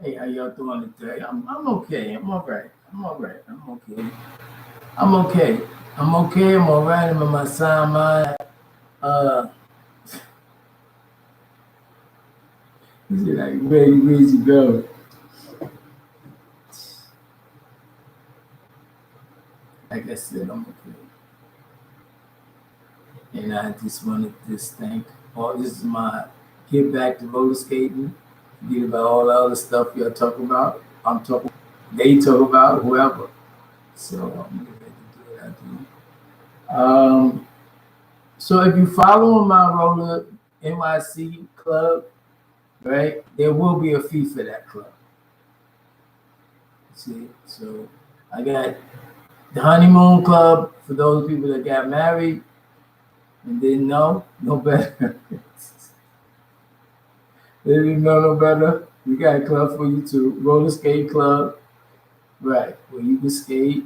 Hey, how y'all doing today? I'm okay. I'm all right. I'm all right. I'm okay. I'm okay. I'm okay. I'm all right. I'm in my sound mind. Uh, is it like ready, ready to go? Like I said, I'm okay. And I just wanted to just thank all. This is my get back to roller skating. Forget about all the other stuff y'all talk about. I'm talking. They talk about whoever. So I'm ready to do what I do. So if you follow my roller N.Y.C club, right, there will be a fee for that club. See, so I got the honeymoon club for those people that got married and didn't know no better. They didn't know no better. We got a club for you too. Roller skate club, right, where you can skate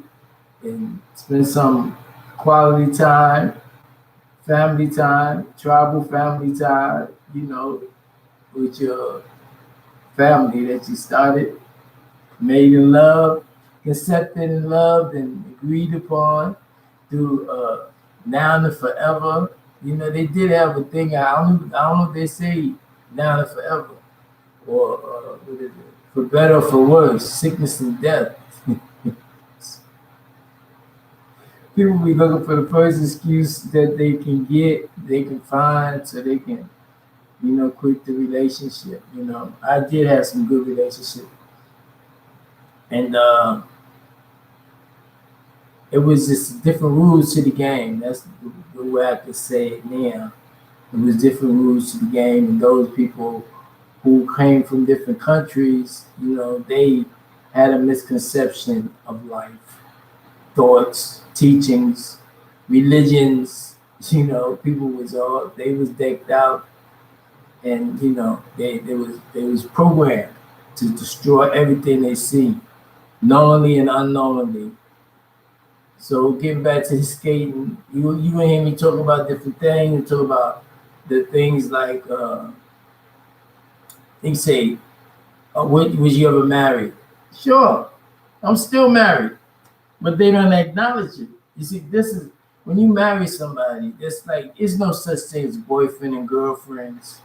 and spend some quality time, tribal family time, with your family that you started, made in love, accepted and loved and agreed upon through now and forever. They did have a thing. I don't know if they say now and forever or what is it? For better or for worse, sickness and death. People be looking for the first excuse that they can get, they can find, so they can, quit the relationship. I did have some good relationships, and it was just different rules to the game. That's the way I could say it now. It was different rules to the game, and those people who came from different countries, they had a misconception of life, thoughts, teachings, religions. People was all they was decked out, and they was programmed to destroy everything they see, knowingly and unknowingly. So getting back to the skating, you and hear me talk about different things. You talk about the things like they say, was you ever married? Sure, I'm still married, but they don't acknowledge it. You see, this is when you marry somebody. It's no such thing as boyfriend and girlfriends.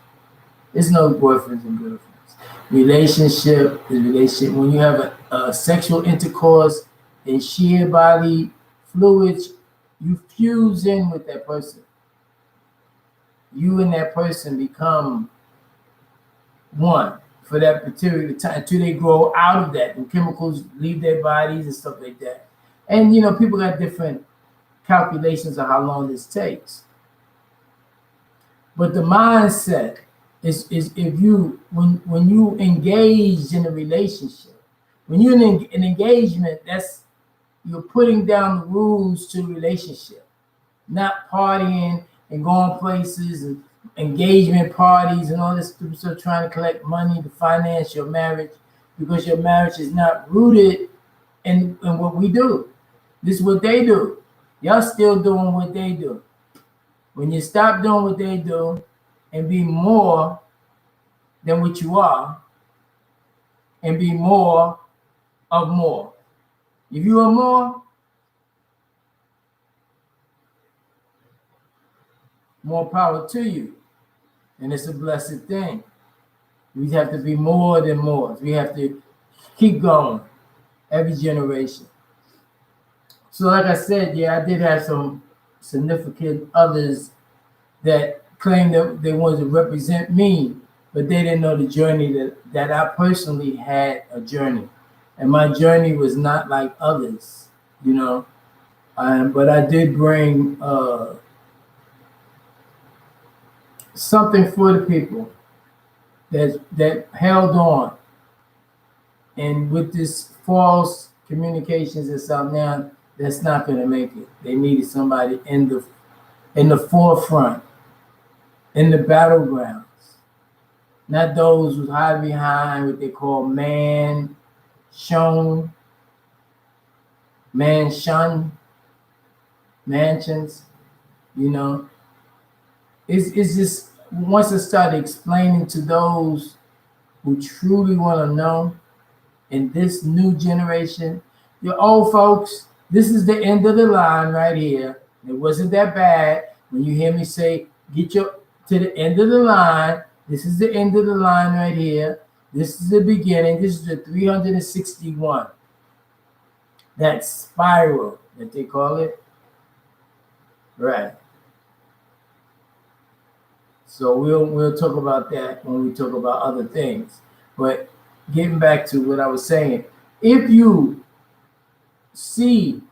There's no boyfriends and girlfriends. Relationship is relationship. When you have a sexual intercourse and share body fluids, you fuse in with that person. You and that person become one for that particular time until they grow out of that and chemicals leave their bodies and stuff like that. And people got different calculations of how long this takes. But the mindset is if you when you engage in a relationship, when you're in an engagement, that's you're putting down the rules to the relationship, not partying and going places and engagement parties and all this stupid stuff, trying to collect money to finance your marriage because your marriage is not rooted in what we do. This is what they do. Y'all still doing what they do. When you stop doing what they do and be more than what you are and be more of more. If you are more power to you. And it's a blessed thing. We have to be more than more. We have to keep going every generation. So like I said, yeah, I did have some significant others that claimed that they wanted to represent me, but they didn't know the journey that I personally had a journey. And my journey was not like others, you know. But I did bring something for the people that held on. And with this false communications that's out now, that's not going to make it. They needed somebody in the forefront, in the battlegrounds, not those who hide behind what they call shown, man shun, mansions. You know, it's just once I started explaining to those who truly want to know in this new generation. The old folks, this is the end of the line right here. It wasn't that bad. When you hear me say, get your to the end of the line, this is the end of the line right here. This is the beginning. This is the 361. That spiral that they call it. Right. So we'll talk about that when we talk about other things. But getting back to what I was saying, if you see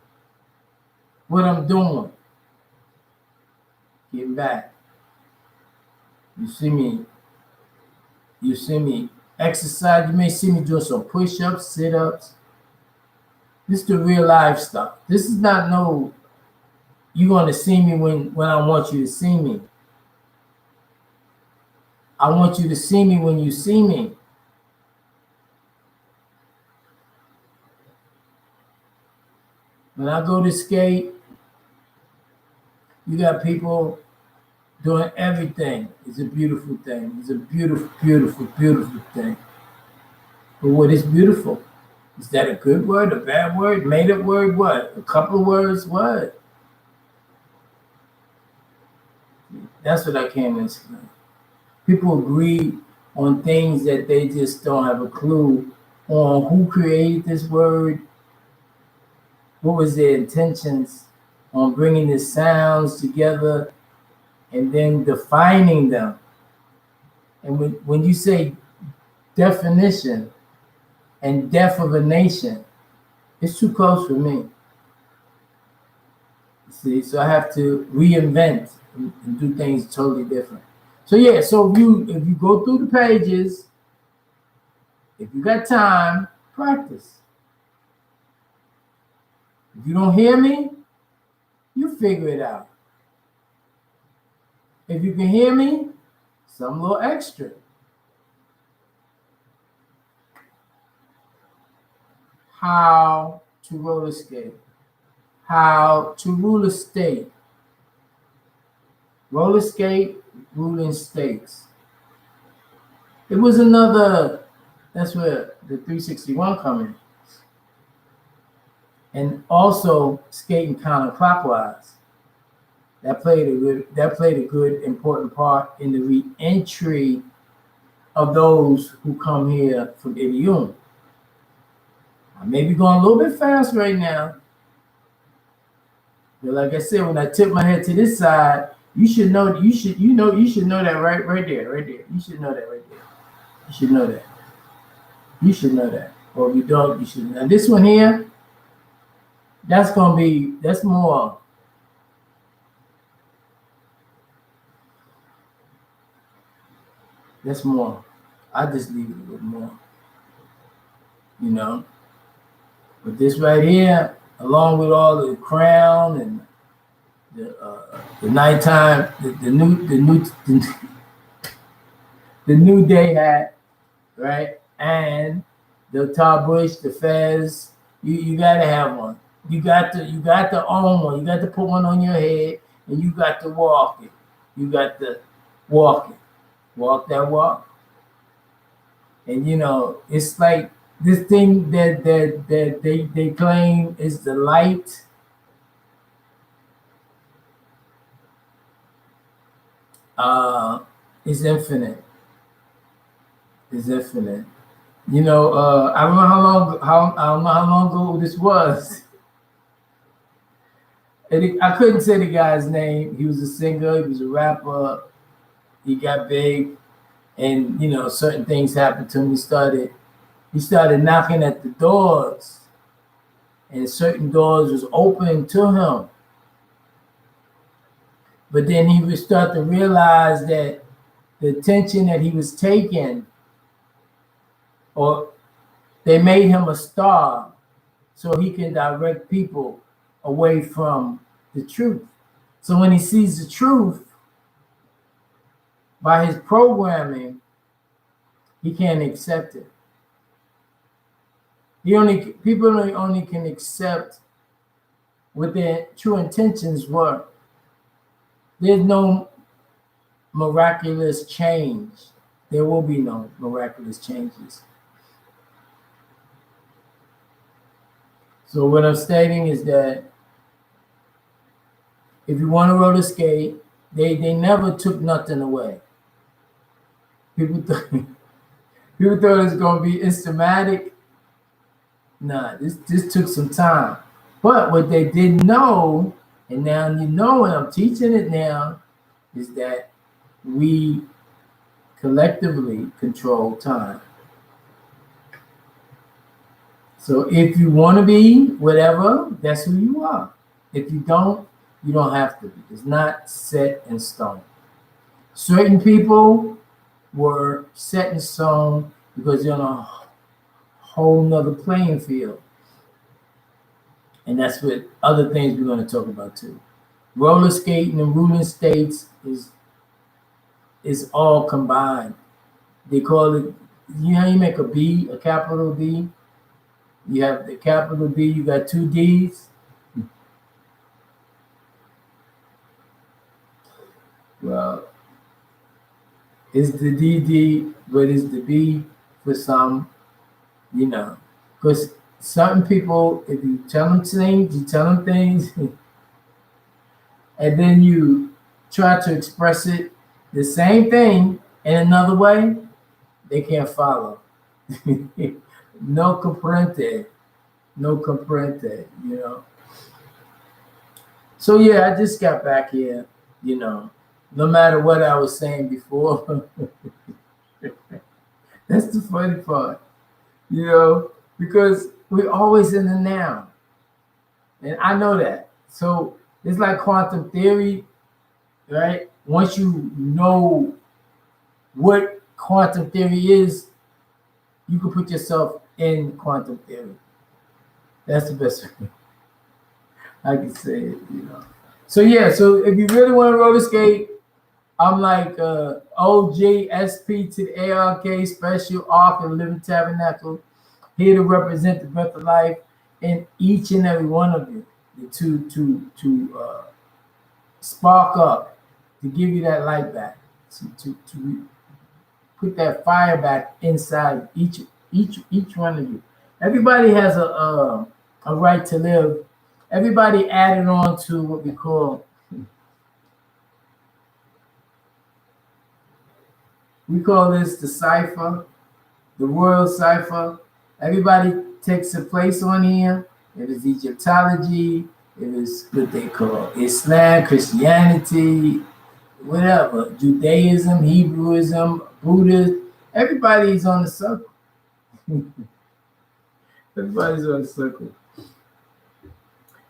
what I'm doing, getting back, you see me exercise, you may see me doing some push-ups, sit-ups. This is the real life stuff. This is not no, you're gonna see me when I want you to see me. I want you to see me when you see me. When I go to skate, you got people doing everything. It's a beautiful thing. It's a beautiful, beautiful, beautiful thing. But what is beautiful? Is that a good word, a bad word, made up word, what? A couple of words, what? That's what I came to explain. People agree on things that they just don't have a clue on who created this word, what was their intentions on bringing the sounds together and then defining them. And when you say definition and death of a nation, it's too close for me. See, so I have to reinvent and do things totally different. So yeah, so if you go through the pages, if you got time, practice. If you don't hear me, you figure it out. If you can hear me, some little extra. How to roller skate. How to rule a state. Roller skate, ruling states. It was another, that's where the 361 come in. And also skating counterclockwise. That played a good important part in the re-entry of those who come here from Idiom. I may be going a little bit fast right now. But like I said, when I tip my head to this side, you should know that right there. You should know that right there. You should know that. You should know that. Or if you don't, you should know. Now this one here, that's more. That's more. I just leave it a little more. You know. But this right here, along with all the crown and the nighttime, the new day hat, right? And the tarbush, the fez, you gotta have one. You got to own one. You got to put one on your head, and you got to walk it. You got to walk it. Walk that walk. And it's like this thing that they claim is the light. Is infinite. Is infinite. I don't know I don't know how long ago this was. And I couldn't say the guy's name. He was a singer. He was a rapper. He got big, and certain things happened to him. He started knocking at the doors, and certain doors was open to him. But then he would start to realize that the attention that he was taking, or they made him a star so he can direct people away from the truth. So when he sees the truth by his programming, he can't accept it. People only can accept what their true intentions were. There's no miraculous change. There will be no miraculous changes. So what I'm stating is that if you want to roller skate, they never took nothing away. People thought people thought it was gonna be instamatic. Nah, this took some time. But what they didn't know, and now you know, and I'm teaching it now, is that we collectively control time. So if you want to be whatever, that's who you are. If you don't have to be. It's not set in stone. Certain people were set in stone because they're on a whole nother playing field. And that's what other things we're going to talk about too. Roller skating and ruling states is all combined. They call it, you know how you make a B, a capital D? You have the capital D, you got two D's. Well, it's the DD, but it's the B for some, you know. Because certain people, if you tell them things, and then you try to express it the same thing in another way, they can't follow. No comprende, no comprende, you know. So yeah, I just got back here, you know. No matter what I was saying before, that's the funny part, you know, because we're always in the now, and I know that. So it's like quantum theory, right? Once you know what quantum theory is, you can put yourself in quantum theory. That's the best way I can say it, you know. So yeah, so if you really want to roller skate, I'm like OJSP to the ARK, Special Ark and Living Tabernacle, here to represent the breath of life in each and every one of you, to spark up, to give you that light back, to put that fire back inside each one of you. Everybody has a right to live. Everybody added on to what we call this the cipher, the royal cipher. Everybody takes a place on here. It is Egyptology. It is what they call Islam, Christianity, whatever, Judaism, Hebrewism, Buddhism. Everybody's on the circle. Everybody's on the circle.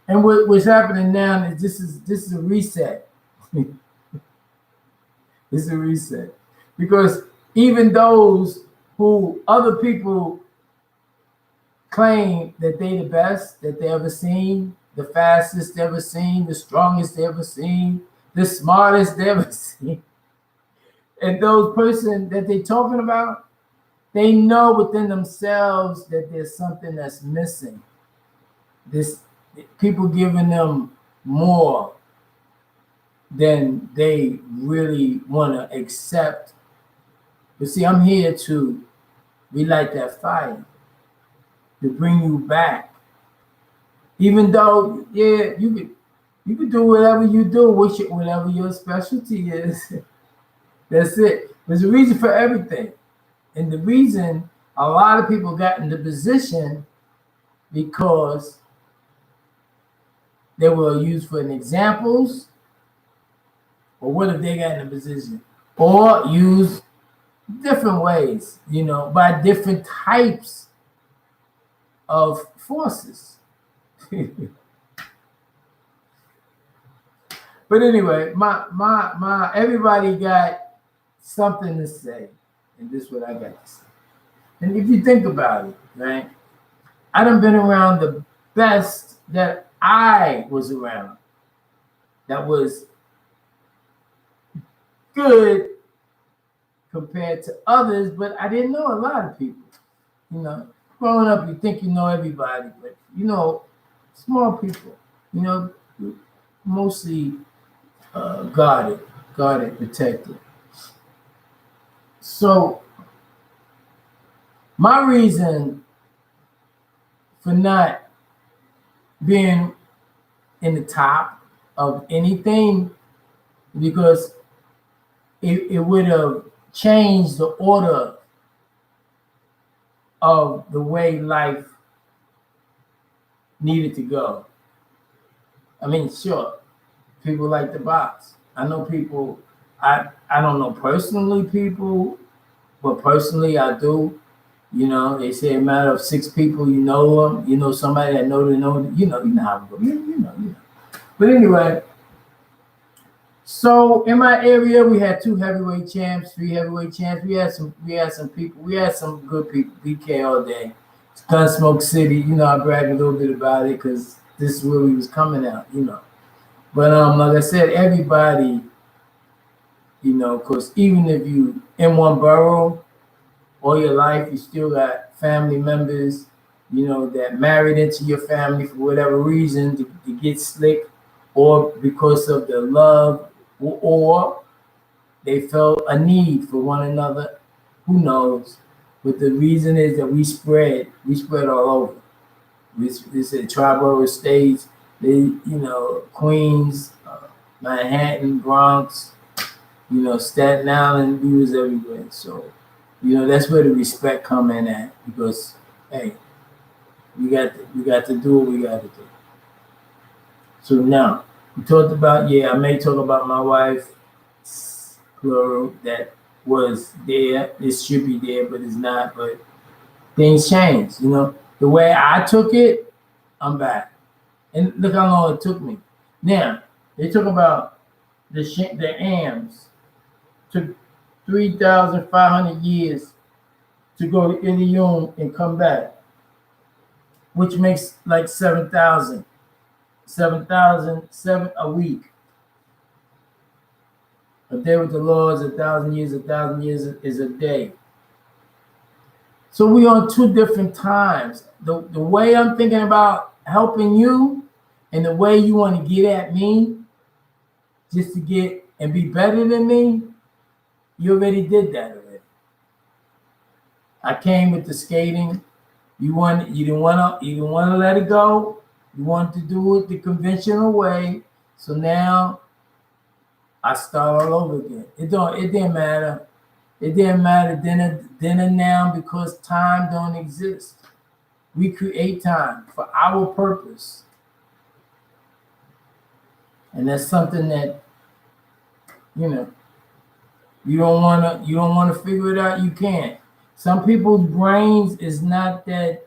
And what's happening now is this is a reset. It's a reset. Because even those who other people claim that they the best that they ever seen, the fastest they ever seen, the strongest they ever seen, the smartest they ever seen. And those person that they talking about, they know within themselves that there's something that's missing. This people giving them more than they really want to accept. But see, I'm here to relight that fire, to bring you back. Even though, yeah, you could do whatever you do, whatever your specialty is. That's it. There's a reason for everything. And the reason a lot of people got in the position because they were used for examples, or what if they got in a position? Or used different ways, you know, by different types of forces. But anyway, my everybody got something to say, and this is what I got to say. And if you think about it, right, I done been around the best that I was around. That was good compared to others, but I didn't know a lot of people. You know, growing up, you think you know everybody, but you know, small people. You know, mostly guarded, protected. So my reason for not being in the top of anything, because it would have changed the order of the way life needed to go. I mean, sure, people like the box. I know people. I don't know personally people, but personally I do. You know, they say a matter of six people, you know them. You know somebody that know they know. You know how it goes. You know. But anyway, so in my area, we had two heavyweight champs, three heavyweight champs. We had some people. We had some good people. BK all day. Gunsmoke City. You know, I brag a little bit about it because this is where we was coming out. You know, but like I said, everybody. You know, because even if you in one borough all your life, you still got family members. You know that married into your family for whatever reason to get slick, or because of the love, or they felt a need for one another. Who knows? But the reason is that we spread all over. This is Triborough states, Queens, Manhattan, Bronx, Staten Island, we was everywhere. So, that's where the respect come in at, because hey, we got to do what we got to do. So now we talked about, I may talk about my wife, plural, that was there. It should be there, but it's not. But things change. The way I took it, I'm back, and look how long it took me. Now they talk about the AMs took 3,500 years to go to Ilium and come back, which makes like 7,007 a week. A day with the Lord is 1,000 years. 1,000 years is a day. So we on two different times. The way I'm thinking about helping you, and the way you want to get at me, just to get and be better than me, you already did that already. I came with the skating. You didn't want to let it go. You wanted to do it the conventional way. So now I start all over again. It didn't matter. It didn't matter then and now, because time don't exist. We create time for our purpose. And that's something that, you know, you don't wanna figure it out, you can't. Some people's brains is not that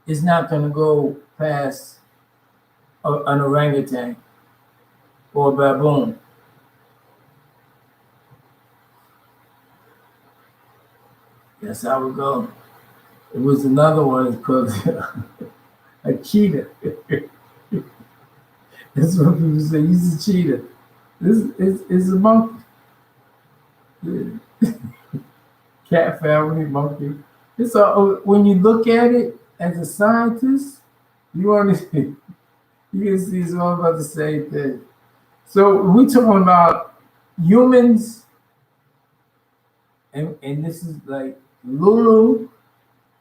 it's not gonna go past an orangutan or a baboon. That's how it goes. It was another one. It's called a cheetah. That's what people say. He's a cheetah. This is a monkey. Yeah. Cat family monkey. It's all, when you look at it as a scientist, you understand. You can see it's all about the same thing. So we're talking about humans, and this is like Lulu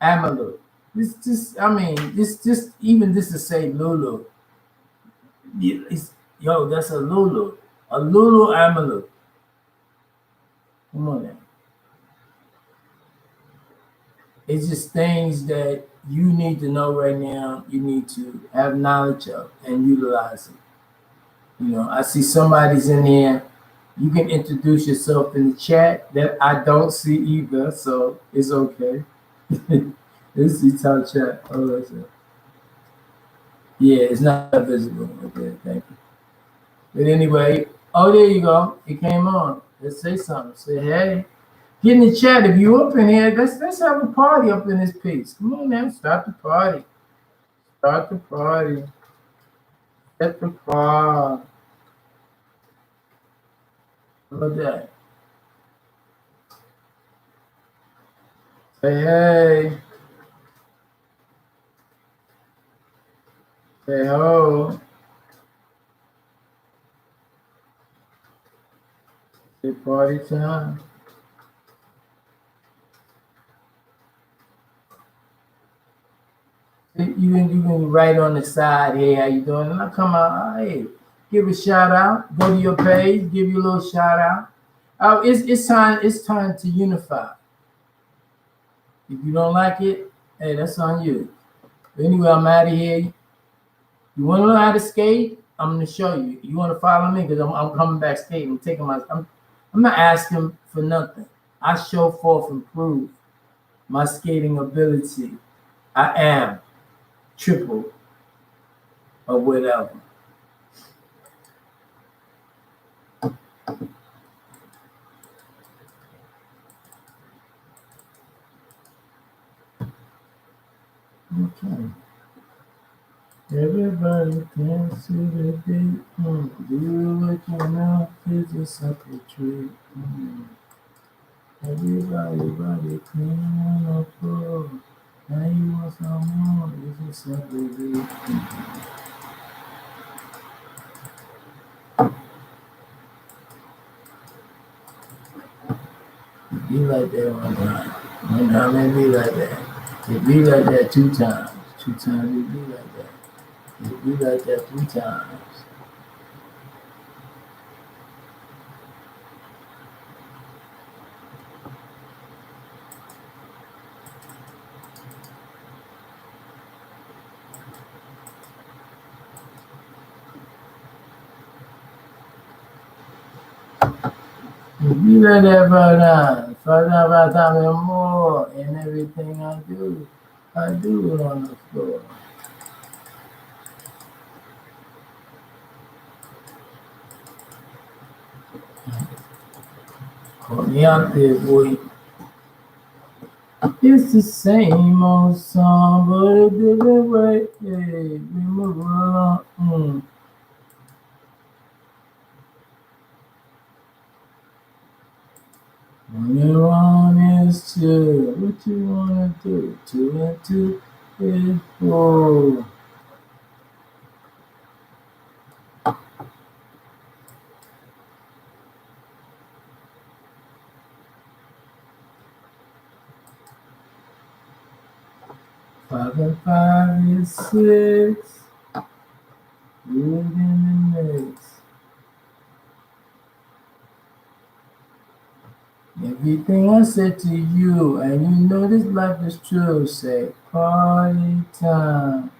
Amalu. This just, I mean, this just even this to say Lulu. Yo, that's a Lulu. A Lulu Amalu. Come on now. It's just things that you need to know right now. You need to have knowledge of and utilize it. I see somebody's in here. You can introduce yourself in the chat that I don't see either, so it's okay. This is top chat. Oh, that's it. Yeah, it's not visible. Okay, thank you. But anyway, oh, there you go. It came on. Let's say something. Say, hey, get in the chat. If you up in here, let's have a party up in this piece. Come on now, start the party. Start the party. Set the party. How about that? Say, hey. Say, ho. Say, party time. You can write on the side, hey, how you doing? And I come out, hey, give a shout out. Go to your page, give you a little shout out. It's time to unify. If you don't like it, hey, that's on you. But anyway, I'm out of here. You want to learn how to skate? I'm gonna show you. You want to follow me because I'm coming back skating. I'm not asking for nothing. I show forth and prove my skating ability. I am triple or whatever. Okay. Everybody dance to the beat. Do what you know is a separate treat. Everybody clean on the floor. Now you want some more? It's a separate beat. Be like that one time. One time it be like that. It be like that 2 times. 2 times it be like that. It be like that 3 times. It be like that brother. Father, time and more. And everything I do it on the floor. Call me out there, boy. It's the same old song, but a different way. Hey, we move along. When you're on is 2. What you wanna do? 2 and 2 is 4. Five and 5 is 6. Do it in the mix. Everything I said to you, and you know this life is true, say party time.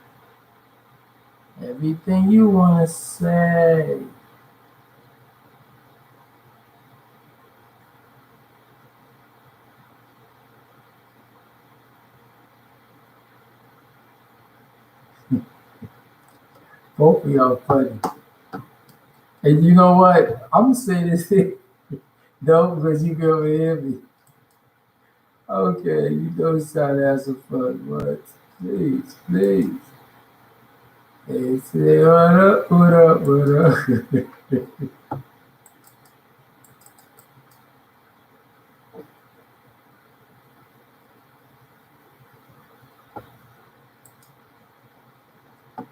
Everything you wanna say. Both of y'all funny. And you know what? I'm gonna say this here, though, because you can overhear me. Okay, you don't sound to have some fun, but please. Hey, say what up?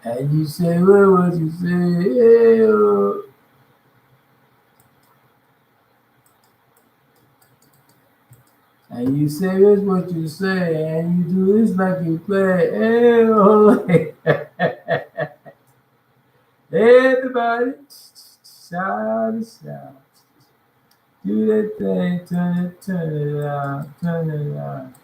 And you say, what you say? Hey, oh. And you say this what you say, and you do this like you play. Hey, oh. Everybody, shout. Do that thing, turn it out.